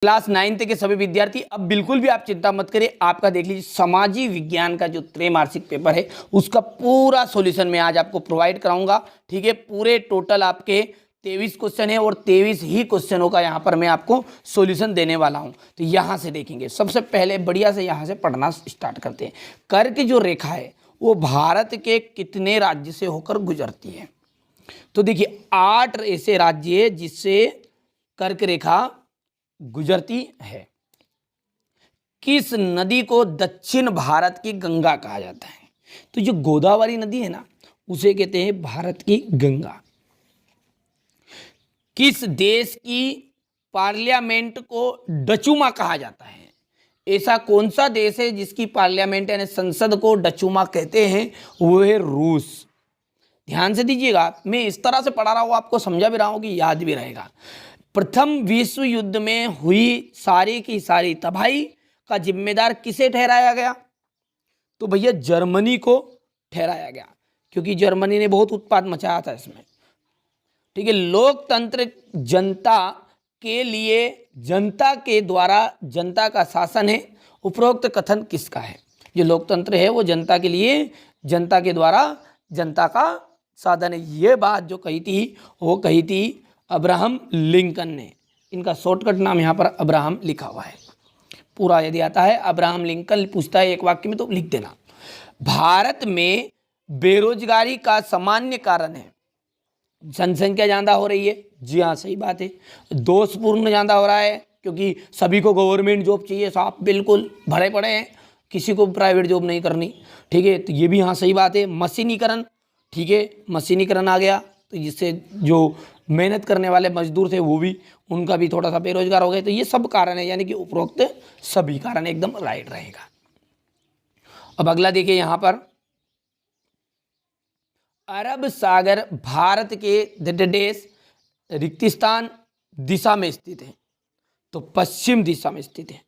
Class 9th के सभी विद्यार्थी अब बिल्कुल भी आप चिंता मत करिए, आपका देख लीजिए सामाजिक विज्ञान का जो त्रैमासिक पेपर है उसका पूरा सॉल्यूशन मैं आज आपको प्रोवाइड कराऊंगा। ठीक है, पूरे टोटल आपके 23 क्वेश्चन है और 23 ही क्वेश्चनों का यहाँ पर मैं आपको सॉल्यूशन देने वाला हूँ। तो यहाँ से देखेंगे, सबसे पहले बढ़िया से यहाँ से पढ़ना स्टार्ट करते हैं। कर्क जो रेखा है वो भारत के कितने राज्य से होकर गुजरती है? तो देखिए 8 ऐसे राज्य है जिससे कर्क रेखा गुजरती है। किस नदी को दक्षिण भारत की गंगा कहा जाता है? तो जो गोदावरी नदी है ना उसे कहते हैं भारत की गंगा। किस देश की पार्लियामेंट को डचुमा कहा जाता है? ऐसा कौन सा देश है जिसकी पार्लियामेंट यानी संसद को डचुमा कहते हैं? वो है रूस। ध्यान से दीजिएगा, मैं इस तरह से पढ़ा रहा हूँ, आपको समझा भी रहा हूँ कि याद भी रहेगा। प्रथम विश्व युद्ध में हुई सारी की सारी तबाही का जिम्मेदार किसे ठहराया गया? तो भैया जर्मनी को ठहराया गया, क्योंकि जर्मनी ने बहुत उत्पात मचाया था इसमें। ठीक है, लोकतंत्र जनता के लिए जनता के द्वारा जनता का शासन है, उपरोक्त कथन किसका है? जो लोकतंत्र है वो जनता के लिए जनता के द्वारा जनता का साधन है। ये बात जो कही थी वो कही थी अब्राहम लिंकन ने। इनका शॉर्टकट नाम यहाँ पर अब्राहम लिखा हुआ है। पूरा यदि आता है अब्राहम लिंकन पूछता है एक वाक्य में तो लिख देना। भारत में बेरोजगारी का सामान्य कारण है जनसंख्या ज़्यादा हो रही है। जी हाँ, सही बात है। दोषपूर्ण ज़्यादा हो रहा है क्योंकि सभी को गवर्नमेंट जॉब चाहिए, साहब बिल्कुल भरे पड़े हैं, किसी को प्राइवेट जॉब नहीं करनी। ठीक है, तो ये भी हाँ सही बात है। मशीनीकरण, ठीक है, मशीनीकरण आ गया तो जिससे जो मेहनत करने वाले मजदूर थे वो भी, उनका भी थोड़ा सा बेरोजगार हो गए। तो ये सब कारण है, यानी कि उपरोक्त सभी कारण एकदम राइट रहेगा। अब अगला देखिए यहाँ पर, अरब सागर भारत के देश रिक्तिस्तान दिशा में स्थित है? तो पश्चिम दिशा में स्थित है।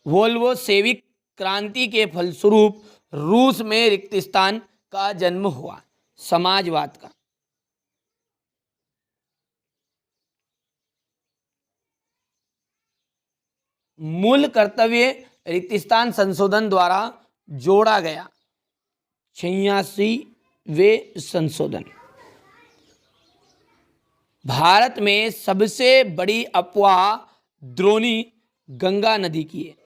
वोल्वोशेविक क्रांति के फलस्वरूप रूस में रिक्तिस्तान का जन्म हुआ, समाजवाद का। मूल कर्तव्य रिक्तिस्तान संशोधन द्वारा जोड़ा गया, 86वें संशोधन। भारत में सबसे बड़ी अफवाह द्रोणी गंगा नदी की है।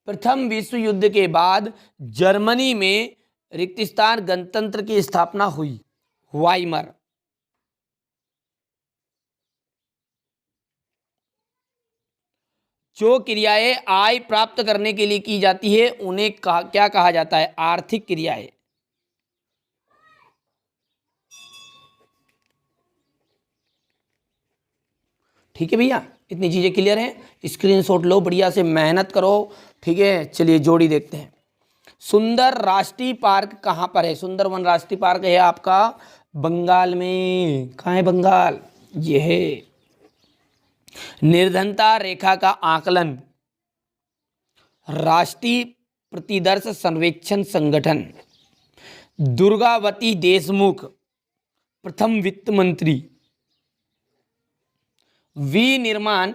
प्रथम विश्व युद्ध के बाद जर्मनी में रिक्तिस्तान गणतंत्र की स्थापना हुई, वाइमर। जो क्रियाएं आय प्राप्त करने के लिए की जाती है उन्हें क्या कहा जाता है? आर्थिक क्रियाएं। ठीक है भैया, इतनी चीजें क्लियर हैं। स्क्रीनशॉट लो, बढ़िया से मेहनत करो। ठीक है, चलिए जोड़ी देखते हैं। सुंदर राष्ट्रीय पार्क कहाँ पर है? सुंदरवन राष्ट्रीय पार्क है आपका बंगाल में। कहाँ है? बंगाल। ये है। निर्धनता रेखा का आकलन, राष्ट्रीय प्रतिदर्श सर्वेक्षण संगठन। दुर्गावती देशमुख प्रथम वित्त मंत्री। विनिर्माण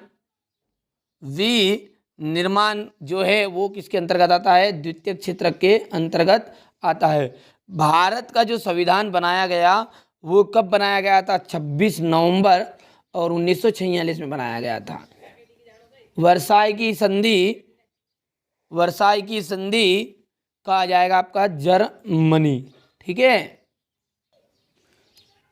जो है वो किसके अंतर्गत आता है? द्वितीय क्षेत्र के अंतर्गत आता है। भारत का जो संविधान बनाया गया वो कब बनाया गया था? 26 नवंबर और 1946 में बनाया गया था। वर्साई की संधि कहा जाएगा आपका जर्मनी। ठीक है,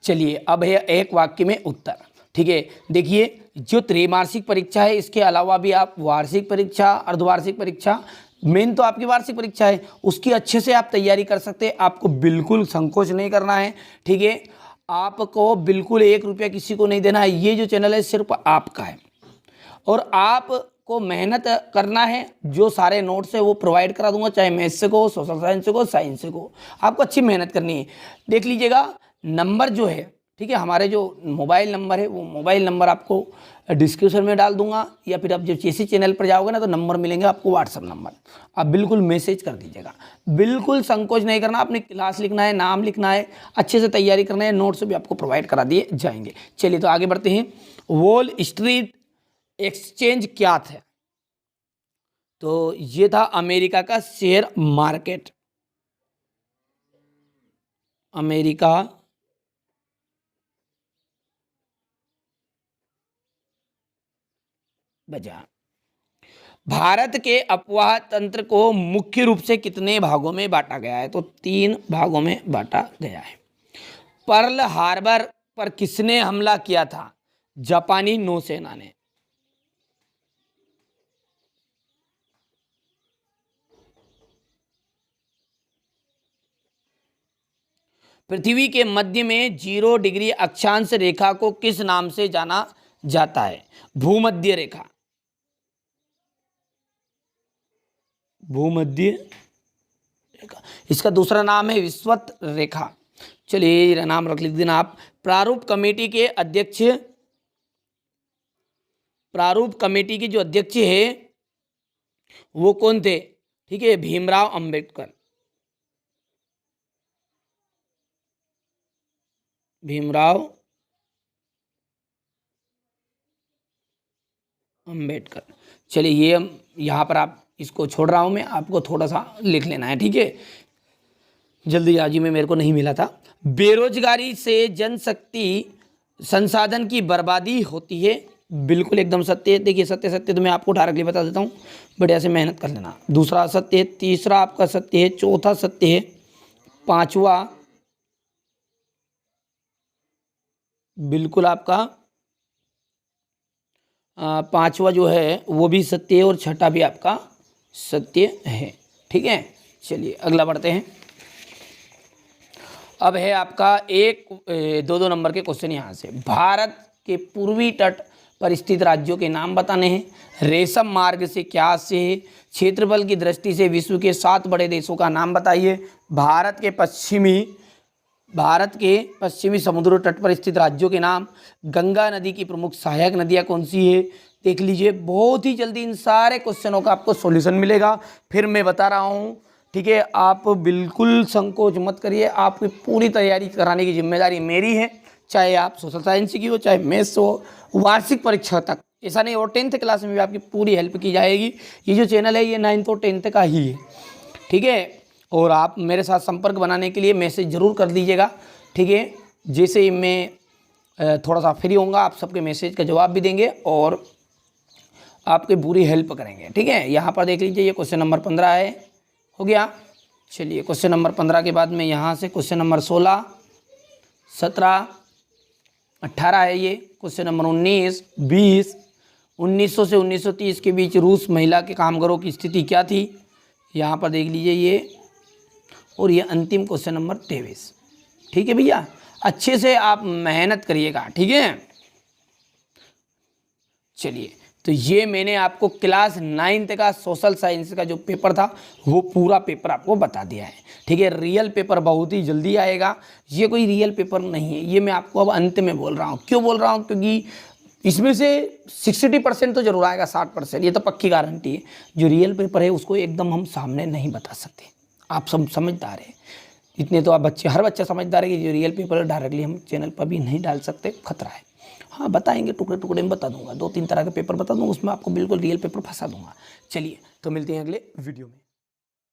चलिए अब है एक वाक्य में उत्तर। ठीक है, देखिए जो त्रैमासिक परीक्षा है इसके अलावा भी आप वार्षिक परीक्षा, अर्धवार्षिक परीक्षा, मेन तो आपकी वार्षिक परीक्षा है, उसकी अच्छे से आप तैयारी कर सकते हैं। आपको बिल्कुल संकोच नहीं करना है। ठीक है, आपको बिल्कुल 1 रुपया किसी को नहीं देना है। ये जो चैनल है सिर्फ आपका है और आपको मेहनत करना है। जो सारे नोट्स है वो प्रोवाइड करा दूंगा, चाहे मैथ्स से को, सोशल साइंस से को, साइंस से को। आपको अच्छी मेहनत करनी है। देख लीजिएगा, नंबर जो है ठीक है। हमारे जो मोबाइल नंबर है वो मोबाइल नंबर आपको डिस्क्रिप्शन में डाल दूंगा, या फिर आप जब जैसे चैनल पर जाओगे ना तो नंबर मिलेंगे आपको, व्हाट्सअप नंबर, आप बिल्कुल मैसेज कर दीजिएगा। बिल्कुल संकोच नहीं करना, अपनी क्लास लिखना है, नाम लिखना है, अच्छे से तैयारी करना है, नोट्स भी आपको प्रोवाइड करा दिए जाएंगे। चलिए तो आगे बढ़ते हैं। वॉल स्ट्रीट एक्सचेंज क्या था? तो ये था अमेरिका का शेयर मार्केट, अमेरिका बाजार। भारत के अफवाह तंत्र को मुख्य रूप से कितने भागों में बांटा गया है? तो 3 भागों में बांटा गया है। पर्ल हार्बर पर किसने हमला किया था? जापानी नौसेना ने। पृथ्वी के मध्य में 0 डिग्री अक्षांश रेखा को किस नाम से जाना जाता है? भूमध्य रेखा, भूमध्य रेखा। इसका दूसरा नाम है विषुवत रेखा। चलिए ये नाम रख लिख देना आप। प्रारूप कमेटी के अध्यक्ष, प्रारूप कमेटी के जो अध्यक्ष है वो कौन थे? ठीक है, भीमराव अंबेडकर, भीमराव अंबेडकर। चलिए ये यहाँ पर आप इसको छोड़ रहा हूँ मैं, आपको थोड़ा सा लिख लेना है, ठीक है, जल्दीबाजी में मेरे को नहीं मिला था। बेरोजगारी से जनशक्ति संसाधन की बर्बादी होती है। बिल्कुल एकदम सत्य है। देखिए सत्य सत्य तो मैं आपको डायरेक्टली बता देता हूँ, बढ़िया से मेहनत कर लेना। दूसरा सत्य है, तीसरा आपका सत्य है, चौथा सत्य है, पांचवा बिल्कुल आपका पांचवा जो है वो भी सत्य है, और छठा भी आपका सत्य है। ठीक है, चलिए अगला बढ़ते हैं। अब है आपका 1-2 नंबर के क्वेश्चन यहाँ से। भारत के पूर्वी तट पर स्थित राज्यों के नाम बताने हैं। रेशम मार्ग से क्या आशय है? क्षेत्रफल की दृष्टि से विश्व के 7 बड़े देशों का नाम बताइए। भारत के पश्चिमी समुद्र तट पर स्थित राज्यों के नाम। गंगा नदी की प्रमुख सहायक नदियाँ कौन सी है? देख लीजिए, बहुत ही जल्दी इन सारे क्वेश्चनों का आपको सॉल्यूशन मिलेगा। फिर मैं बता रहा हूँ, ठीक है, आप बिल्कुल संकोच मत करिए, आपकी पूरी तैयारी कराने की जिम्मेदारी मेरी है, चाहे आप सोशल साइंस की हो, चाहे मैथ्स हो, वार्षिक परीक्षा तक। ऐसा नहीं, और 10th क्लास में भी आपकी पूरी हेल्प की जाएगी। ये जो चैनल है ये 9th और 10th का ही है, ठीक है। और आप मेरे साथ संपर्क बनाने के लिए मैसेज ज़रूर कर दीजिएगा, ठीक है। जैसे ही मैं थोड़ा सा फ्री होऊंगा आप सबके मैसेज का जवाब भी देंगे और आपकी पूरी हेल्प करेंगे, ठीक है। यहाँ पर देख लीजिए, ये क्वेश्चन नंबर 15 है, हो गया। चलिए क्वेश्चन नंबर 15 के बाद में यहाँ से क्वेश्चन नंबर 16, 17, 18 है ये। क्वेश्चन नंबर 19, 20, 1900 से 1930 के बीच रूस महिला के कामगारों की स्थिति क्या थी? यहाँ पर देख लीजिए ये। और ये अंतिम क्वेश्चन नंबर 23। ठीक है भैया, अच्छे से आप मेहनत करिएगा, ठीक है। चलिए, तो ये मैंने आपको क्लास 9th का सोशल साइंस का जो पेपर था वो पूरा पेपर आपको बता दिया है, ठीक है। रियल पेपर बहुत ही जल्दी आएगा। ये कोई रियल पेपर नहीं है, ये मैं आपको अब अंत में बोल रहा हूँ। क्यों बोल रहा हूँ? क्योंकि इसमें से 60% तो जरूर आएगा, 60% ये तो पक्की गारंटी है। जो रियल पेपर है उसको एकदम हम सामने नहीं बता सकते। आप सब समझदार हैं, इतने तो आप बच्चे, हर बच्चा समझदार है कि जो रियल पेपर है डायरेक्टली हम चैनल पर भी नहीं डाल सकते, खतरा है। हाँ बताएंगे, टुकड़े टुकड़े में बता दूंगा, 2-3 तरह के पेपर बता दूंगा, उसमें आपको बिल्कुल रियल पेपर फंसा दूंगा। चलिए तो मिलते हैं अगले वीडियो में।